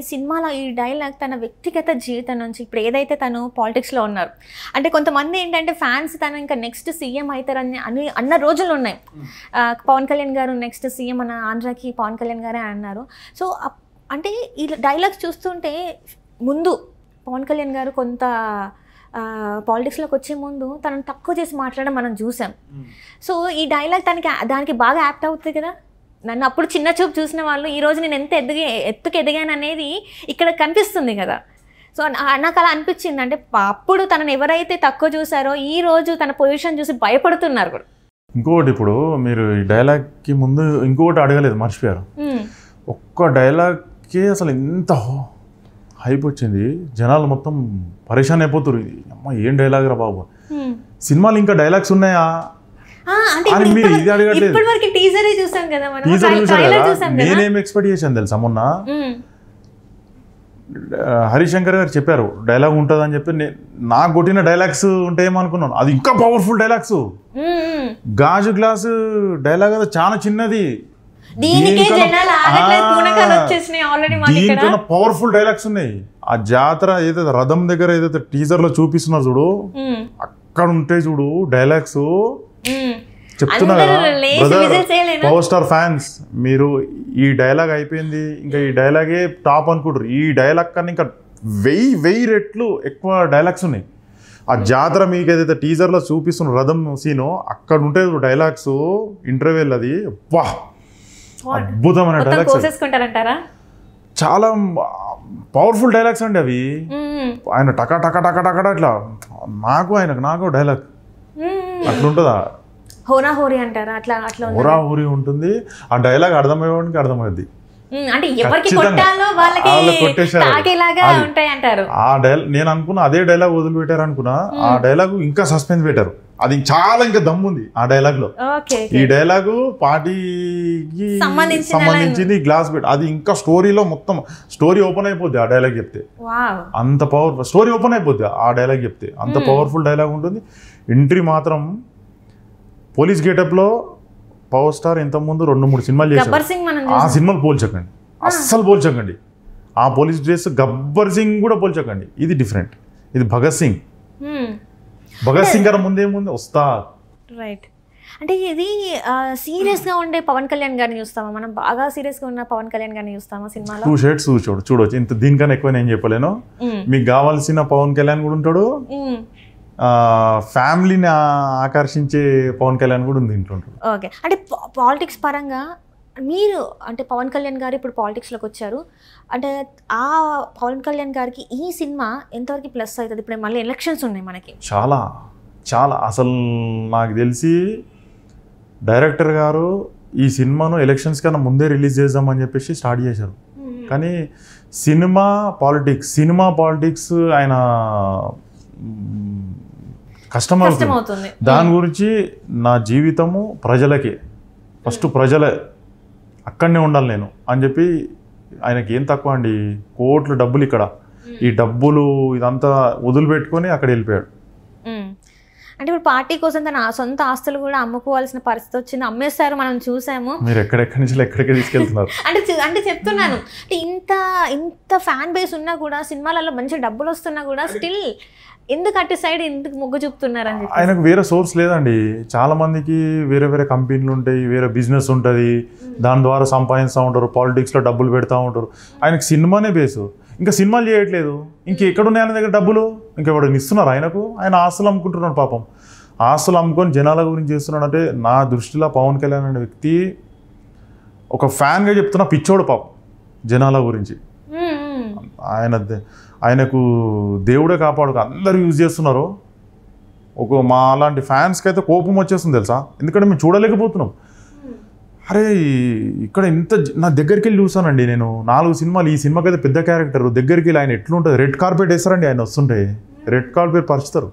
సినిమాలో ఈ డైలాగ్ తన వ్యక్తిగత జీవితం నుంచి ఇప్పుడు ఏదైతే తను పాలిటిక్స్లో ఉన్నారు అంటే కొంతమంది ఏంటంటే ఫ్యాన్స్ తను ఇంకా నెక్స్ట్ సీఎం అవుతారని అన్న రోజులు ఉన్నాయి. పవన్ కళ్యాణ్ గారు నెక్స్ట్ సీఎం అన్న ఆంధ్రాకి పవన్ కళ్యాణ్ గారే అన్నారు. సో అంటే ఈ డైలాగ్స్ చూస్తుంటే ముందు పవన్ కళ్యాణ్ గారు కొంత పాలిటిక్స్లోకి వచ్చే ముందు తనను తక్కువ చేసి మాట్లాడడం మనం చూసాం. సో ఈ డైలాగ్ దానికి బాగా యాప్ట్ అవుతుంది కదా. నన్ను అప్పుడు చిన్న చూపు చూసిన వాళ్ళు ఈరోజు నేను ఎంత ఎత్తుకు ఎదిగాను అనేది ఇక్కడ కనిపిస్తుంది కదా. సో నాకు అలా అనిపించింది. అంటే అప్పుడు తనను ఎవరైతే తక్కువ చూసారో ఈ రోజు తన పొజిషన్ చూసి భయపడుతున్నారు కూడా. ఇంకొకటి ఇప్పుడు మీరు ఈ డైలాగ్కి ముందు ఇంకొకటి అడగలేదు, మర్చిపోయారు. ఒక్క డైలాగ్కి అసలు ఎంత హైప్ వచ్చింది, జనాలు మొత్తం పరేషాన్ అయిపోతారు. అమ్మ ఏం డైలాగ్ రా బాబు, సినిమాలు ఇంకా డైలాగ్స్ ఉన్నాయా అని మీరు ఇది అడగట్లేదు. టీజర్ చూసాం. నేనేం ఎక్స్పెక్ట్ చేశాను తెలుసా, మొన్న హరిశంకర్ గారు చెప్పారు డైలాగ్ ఉంటుంది అని చెప్పి నాకు కొట్టిన డైలాగ్స్ ఉంటాయేమో అనుకున్నాను. అది ఇంకా పవర్ఫుల్ డైలాగ్స్. గాజు గ్లాసు డైలాగ్ అది చాలా చిన్నది, దీనికన్నా పవర్ఫుల్ డైలాగ్స్ ఉన్నాయి. ఆ జాతర ఏదైతే రథం దగ్గర ఏదైతే టీజర్ లో చూపిస్తున్నారు చూడు, అక్కడ ఉంటాయి చూడు డైలాగ్స్. చెప్తున్నా కదా బ్రదర్, పవర్ స్టార్ ఫ్యాన్స్ మీరు ఈ డైలాగ్ అయిపోయింది ఇంకా ఈ డైలాగే టాప్ అనుకుంటారు. ఈ డైలాగ్ కన్నా ఇంకా 1000 రెట్లు ఎక్కువ డైలాగ్స్ ఉన్నాయి. ఆ జాతర మీకు ఏదైతే టీజర్ లో చూపిస్తున్న రథం సీను అక్కడ ఉంటాయి డైలాగ్స్. ఇంటర్వెల్ అది అద్భుతమైన డైలాగ్స్, చాలా పవర్ఫుల్ డైలాగ్స్ అండి అవి. ఆయన టకా టకా టకా టకా ఇట్లా నాకు డైలాగ్ అట్లుంటుందా, హోరాహోరీ అంటారా, అట్లా హోరాహోరీ ఉంటుంది. ఆ డైలాగ్ అర్థమయ్యేవాడికి అర్థమైంది. నేను అనుకున్నా అదే డైలాగ్ వదిలిపెట్టారు అనుకున్నా. ఆ డైలాగ్ ఇంకా సస్పెన్స్ పెట్టారు, అది చాలా ఇంకా దమ్ముంది ఆ డైలాగ్ లో. ఈ డైలాగు పార్టీకి సంబంధించింది, గ్లాస్ బెట్, అది ఇంకా స్టోరీలో మొత్తం స్టోరీ ఓపెన్ అయిపోద్ది ఆ డైలాగ్ చెప్తే. అంత పవర్ఫుల్ స్టోరీ ఓపెన్ అయిపోద్ది ఆ డైలాగ్ చెప్తే, అంత పవర్ఫుల్ డైలాగ్ ఉంటుంది. ఎంట్రీ మాత్రం పోలీస్ గెటప్ లో పవర్ స్టార్ ఇంత ముందు 2-3 సినిమాలు చేశారు. ఆ సినిమాలు పోల్చకండి, అస్సలు పోల్చకండి. ఆ పోలీస్ డ్రెస్ గబ్బర్ సింగ్ కూడా పోల్చకండి. ఇది డిఫరెంట్, ఇది భగత్ సింగ్. భగత్ సింగ్ గారి ముందేముంది, ఉస్తాద్. రైట్. అంటే ఇది సీరియస్గా ఉండే పవన్ కళ్యాణ్ గారిని చూస్తామా మనం, బాగా సీరియస్గా ఉన్న పవన్ కళ్యాణ్ గారిని చూస్తామా సినిమాలో? 2 షేడ్స్ చూడవచ్చు. ఇంత దీనికన్నా ఎక్కువ నేను చెప్పలేను. మీకు కావాల్సిన పవన్ కళ్యాణ్ కూడా ఉంటాడు, ఫ్యామిలీని ఆకర్షించే పవన్ కళ్యాణ్ కూడా ఉంది ఇంట్లో. ఓకే. అంటే పాలిటిక్స్ పరంగా మీరు అంటే పవన్ కళ్యాణ్ గారు ఇప్పుడు పాలిటిక్స్లోకి వచ్చారు అంటే ఆ పవన్ కళ్యాణ్ గారికి ఈ సినిమా ఎంతవరకు ప్లస్ అవుతుంది? ఇప్పుడు మళ్ళీ ఎలక్షన్స్ ఉన్నాయి మనకి. చాలా చాలా అసలు నాకు తెలిసి డైరెక్టర్ గారు ఈ సినిమాను ఎలక్షన్స్ కన్నా ముందే రిలీజ్ చేద్దామని చెప్పేసి స్టార్ట్ చేశారు. కానీ సినిమా పాలిటిక్స్ ఆయన కష్టమవుతుంది. దాని గురించి నా జీవితము ప్రజలకే, ఫస్ట్ ప్రజలే అక్కడనే ఉండాలి నేను అని చెప్పి ఆయనకి ఏం తక్కువ అండి, కోట్ల డబ్బులు ఇక్కడ, ఈ డబ్బులు ఇదంతా వదిలిపెట్టుకొని అక్కడ వెళ్ళిపోయాడు. అంటే ఇప్పుడు పార్టీ కోసం తన సొంత ఆస్తులు కూడా అమ్ముకోవాల్సిన పరిస్థితి వచ్చింది, అమ్మేస్తారు, మనం చూసాము. మీరు ఎక్కడెక్కడి నుంచి ఎక్కడికి తీసుకెళ్తున్నారు అంటే చెప్తున్నాను, అంటే ఇంత ఫ్యాన్ బేస్ ఉన్నా కూడా, సినిమాలలో మంచి డబ్బులు వస్తున్నా కూడా స్టిల్ ఎందుకు అటు సైడ్ ఎందుకు మొగ్గు చూపుతున్నారు అని చెప్పి. ఆయనకు వేరే సోర్స్ లేదండి. చాలా మందికి వేరే కంపెనీలు ఉంటాయి, వేరే బిజినెస్ ఉంటుంది, దాని ద్వారా సంపాదిస్తూ ఉంటారు, పాలిటిక్స్లో డబ్బులు పెడతా ఉంటారు. ఆయనకు సినిమానే బేసు, ఇంకా సినిమాలు చేయట్లేదు, ఇంకెక్కడున్నాయి ఆయన దగ్గర డబ్బులు, ఇంకెవరు ఇస్తున్నారు ఆయనకు? ఆయన ఆస్తులు అమ్ముకుంటున్నాడు పాపం. ఆస్తులు అమ్ముకొని జనాల గురించి చేస్తున్నాడు. అంటే నా దృష్టిలో పవన్ కళ్యాణ్ అనే వ్యక్తి ఒక ఫ్యాన్గా చెప్తున్నా పిచ్చోడు పాపం జనాల గురించి. ఆయనకు దేవుడే కాపాడు, అందరూ యూజ్ చేస్తున్నారు. మా అలాంటి ఫ్యాన్స్కి అయితే కోపం వచ్చేస్తుంది తెలుసా, ఎందుకంటే మేము చూడలేకపోతున్నాం. అరే ఇక్కడ ఇంత నా దగ్గరికి వెళ్ళి చూసానండి నేను 4 సినిమాలు, ఈ సినిమాకి అయితే పెద్ద క్యారెక్టర్, దగ్గరికి వెళ్ళి ఆయన ఎట్లుంటుంది, రెడ్ కార్పెట్ వేస్తారండి ఆయన వస్తుంటే, రెడ్ కార్పెట్ పరుచుతారు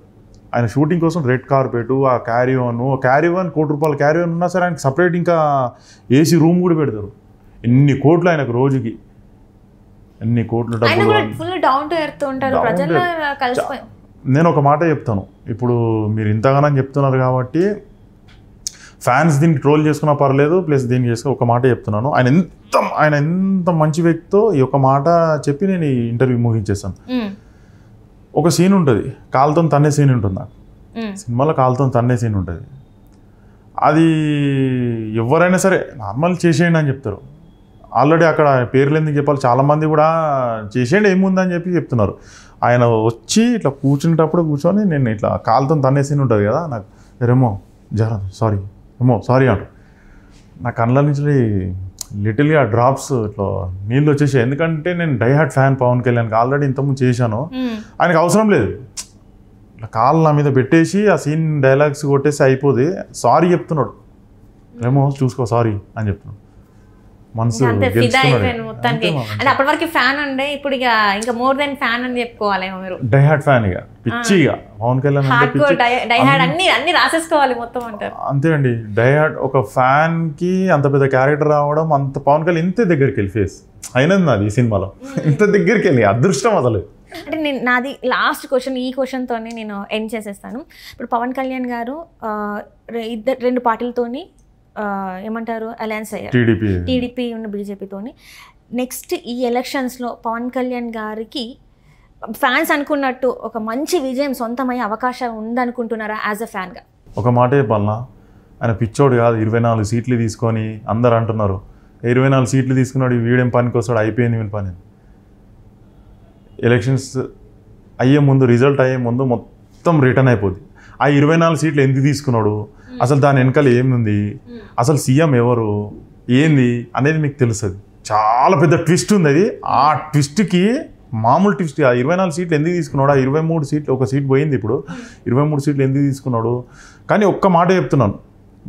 ఆయన షూటింగ్ కోసం. రెడ్ కార్పెట్, ఆ క్యారీవన్ ₹1 కోటి క్యారీవన్ ఉన్నా సరే ఆయనకి సపరేట్ ఇంకా ఏసీ రూమ్ కూడా పెడతారు. ఎన్ని కోట్లు ఆయనకు రోజుకి, ఎన్ని కోట్ల డబ్బులు. నేను ఒక మాట చెప్తాను, ఇప్పుడు మీరు ఇంతగానో చెప్తున్నారు కాబట్టి ఫ్యాన్స్ దీనికి ట్రోల్ చేసుకున్నా పర్లేదు, ప్లస్ దీనికి చేసుకుని ఒక మాట చెప్తున్నాను, ఆయన ఎంత మంచి వ్యక్తితో ఈ ఒక మాట చెప్పి నేను ఈ ఇంటర్వ్యూ ముగించేస్తాను. ఒక సీన్ ఉంటుంది, కాలుతో తన్నే సీన్ ఉంటుంది నాకు సినిమాలో, కాలుతో తన్నే సీన్ ఉంటుంది. అది ఎవరైనా సరే నార్మల్ చేసేయండి అని చెప్తారు. ఆల్రెడీ అక్కడ పేర్లు ఎందుకు చెప్పాలి, చాలామంది కూడా చేసేయండి ఏముందని చెప్పి చెప్తున్నారు. ఆయన వచ్చి ఇట్లా కూర్చునేటప్పుడు కూర్చొని నేను ఇట్లా కాలుతో తన్నే సీన్ ఉంటుంది కదా, నాకు రేమో సారీ అంట. నా కళ్ళ నుంచి లిటిల్గా డ్రాప్స్ ఇట్లా నీళ్ళు వచ్చేసాయి. ఎందుకంటే నేను డైహార్డ్ ఫ్యాన్ పవన్ కళ్యాణ్కి, ఆల్రెడీ ఇంతకుముందు చేశాను. ఆయనకు అవసరం లేదు, ఇట్లా కాళ్ళు నా మీద పెట్టేసి ఆ సీన్ డైలాగ్స్ కొట్టేసి అయిపోతే సారీ చెప్తున్నాడు, ఏమో చూసుకో సారీ అని చెప్తున్నాడు. మనసు మొత్తానికి అంటే అప్పటి వరకు ఫ్యాన్ ఉండే, ఇప్పుడు ఇంకా మోర్ దెన్ ఫ్యాన్ అని చెప్పుకోవాలి మీరు. డైహార్డ్ ఫ్యాన్ ఇక పిచ్చిగా పవన్ కళ్యాణ్ డైహార్డ్ అన్ని రాసేసుకోవాలి మొత్తం అంటారు. అంతే అండి, డైహార్డ్ ఒక ఫ్యాన్ కి అంత పెద్ద క్యారెక్టర్ రావడం, అంత పవన్ కళ్యాణ్ ఇంత దగ్గరికి వెళ్ళి ఫేస్ అయినది నాది ఈ సినిమాలో, ఇంత దగ్గరికి వెళ్ళి అదృష్టం అసలు. అంటే నేను నాది లాస్ట్ క్వశ్చన్, ఈ క్వశ్చన్తోనే నేను ఎండ్ చేసేస్తాను. ఇప్పుడు పవన్ కళ్యాణ్ గారు రెండు పార్టీలతోని ఏమంటారు అలయన్స్ అయ్యారు, టీడీపీ ఉన్న బీజేపీతోని. నెక్స్ట్ ఈ ఎలక్షన్స్లో పవన్ కళ్యాణ్ గారికి ఫ్యాన్స్ అనుకున్నట్టు ఒక మంచి విజయం సొంతమయ్యే అవకాశం ఉందనుకుంటున్నారా యాజ్ అ ఫ్యాన్గా? ఒక మాట చెప్పాలన్నా, ఆయన పిచ్చోడు కాదు. 24 సీట్లు తీసుకొని అందరు అంటున్నారు 24 సీట్లు తీసుకున్నాడు, వీడేం పనికి వస్తాడు, అయిపోయింది వీళ్ళ పని. ఎలక్షన్స్ అయ్యే ముందు, రిజల్ట్ అయ్యే ముందు మొత్తం రిటర్న్ అయిపోద్ది. ఆ 24 సీట్లు ఎందుకు తీసుకున్నాడు, అసలు దాని వెనకాల ఏముంది, అసలు సీఎం ఎవరు ఏంది అనేది మీకు తెలుస్తుంది. చాలా పెద్ద ట్విస్ట్ ఉంది అది. ఆ ట్విస్ట్కి మామూలు ట్విస్ట్, ఆ 24 సీట్లు ఎందుకు తీసుకున్నాడు, ఆ 23 సీట్లు, ఒక సీట్ పోయింది ఇప్పుడు, 23 సీట్లు ఎందుకు తీసుకున్నాడు. కానీ ఒక్క మాట చెప్తున్నాను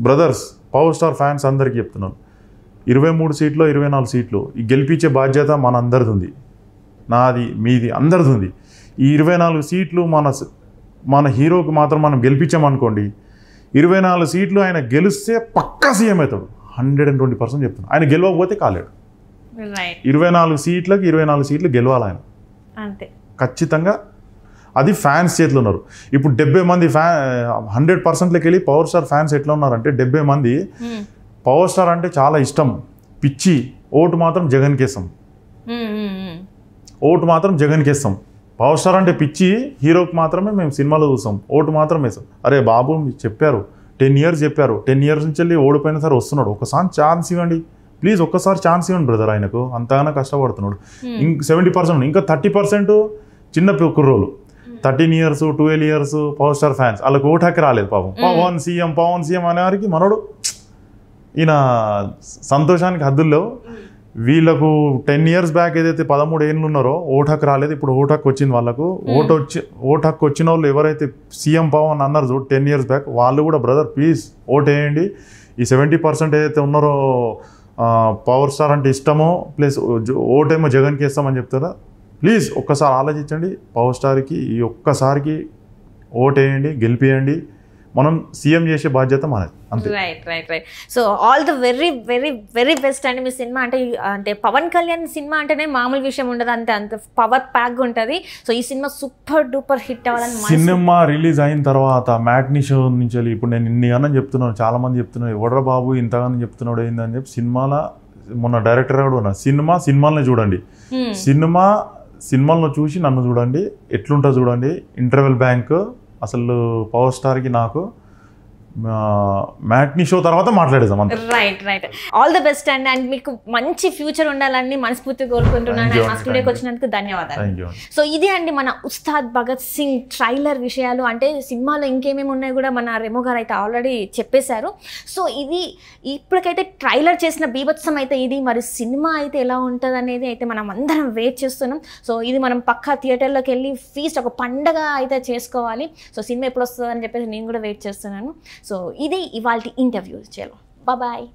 బ్రదర్స్, పవర్ స్టార్ ఫ్యాన్స్ అందరికీ చెప్తున్నాను, 23 సీట్లు 24 సీట్లు ఈ గెలిపించే బాధ్యత మన అందరిది ఉంది, నాది మీది అందరిది ఉంది. ఈ 24 సీట్లు మన హీరోకి మాత్రం మనం గెలిపించామనుకోండి, 24 సీట్లు ఆయన గెలిస్తే పక్కా సీఎం అవుతాడు, 120% చెప్తున్నాను. ఆయన గెలవకపోతే కాలేడు. 24 సీట్లకు 24 సీట్లు గెలవాలి ఆయన, ఖచ్చితంగా. అది ఫ్యాన్స్ చేతిలో ఉన్నారు. ఇప్పుడు 70 మంది 100%లోకి వెళ్ళి పవర్ స్టార్ ఫ్యాన్స్ ఎట్లా ఉన్నారంటే 70 మంది పవర్ స్టార్ అంటే చాలా ఇష్టం, పిచ్చి, ఓటు మాత్రం జగన్కి వేస్తాం, ఓటు మాత్రం జగన్కి వేస్తాం. పవర్ స్టార్ అంటే పిచ్చి, హీరోకి మాత్రమే మేము సినిమాలో చూస్తాం, ఓటు మాత్రం వేస్తాం. అరే బాబు మీరు చెప్పారు 10 years చెప్పారు, 10 years నుంచి వెళ్ళి ఓడిపోయిన సరే వస్తున్నాడు, ఒకసారి ఛాన్స్ ఇవ్వండి ప్లీజ్, ఒక్కసారి ఛాన్స్ ఇవ్వండి బ్రదర్, ఆయనకు అంతగానో కష్టపడుతున్నాడు. 70%, ఇంకా 30% చిన్న కుర్రోలు, 13 years 12 years power star fans, వాళ్ళకి ఓటు హక్కు రాలేదు పాపం. పవన్ సీఎం అనేవారికి మనోడు ఈయన సంతోషానికి హద్దుల్లో. వీళ్ళకు 10 years బ్యాక్ ఏదైతే 13 ఏళ్ళు ఉన్నారో ఓటు హక్కు రాలేదు, ఇప్పుడు ఓటు హక్కు వచ్చింది వాళ్ళకు. ఓటు హక్కు వచ్చిన వాళ్ళు ఎవరైతే సీఎం పవన్ అన్నారు చూడు 10 years బ్యాక్, వాళ్ళు కూడా బ్రదర్ ప్లీజ్ ఓటు వేయండి. ఈ 70% ఏదైతే ఉన్నారో పవర్ స్టార్ అంటే ఇష్టమో ప్లస్ ఓటేమో జగన్కి ఇస్తామని చెప్తారా, ప్లీజ్ ఒక్కసారి ఆలోచించండి. పవర్ స్టార్కి ఈ ఒక్కసారికి ఓటేయండి, గెలిపియండి, మనం సీఎం చేసే బాధ్యత మనది, అంతే. Right. So all the very best అండి. మీ సినిమా అంటే పవన్ కళ్యాణ్ సినిమా అంటేనే మామూలు విషయం ఉండదు, అంత పవర్ ప్యాక్ ఉంటుంది. సో ఈ సినిమా సూపర్ డూపర్ హిట్ అవ్వాలని. సినిమా రిలీజ్ అయిన తర్వాత మ్యాట్నీ షో నుంచి ఇప్పుడు నేను ఇన్నిగానో చెప్తున్నాను, చాలా మంది చెప్తున్నారు ఎవడ్రా బాబు ఇంతగానో చెప్తున్నాడు ఏందని చెప్పి. మొన్న డైరెక్టర్ కూడా ఉన్నా, సినిమాలనే చూడండి, సినిమాలను చూసి నన్ను చూడండి, ఎట్లుంటో చూడండి. ఇంటర్వెల్ బ్యాంక్ అసలు పవర్ స్టార్కి నాకు మ్యాట్నీ షో తర్వాత మాట్లాడేద్దాం అంతే. Right. All the best and మీకు మంచి ఫ్యూచర్ ఉండాలని మనస్ఫూర్తిగా కోరుకుంటున్నాను. మా స్టూడియోకి వచ్చినందుకు ధన్యవాదాలు. సో ఇది అండి మన ఉస్తాద్ భగత్ సింగ్ ట్రైలర్ విషయాలు. అంటే సినిమాలో ఇంకేమేమి ఉన్నాయో కూడా మన రెమో గారు అయితే ఆల్రెడీ చెప్పేశారు. సో ఇది ఇప్పటికైతే ట్రైలర్ చేసిన బీభత్సం అయితే ఇది, మరి సినిమా అయితే ఎలా ఉంటుంది అనేది అయితే మనం అందరం వెయిట్ చేస్తున్నాం. సో ఇది మనం పక్కా థియేటర్లోకి వెళ్ళి ఫీస్ట్ ఒక పండగ అయితే చేసుకోవాలి. సో సినిమా ఎప్పుడు వస్తుంది అని చెప్పేసి నేను కూడా వెయిట్ చేస్తున్నాను. సో ఇది ఇవాల్టి ఇంటర్వ్యూ. చలో బాయ్.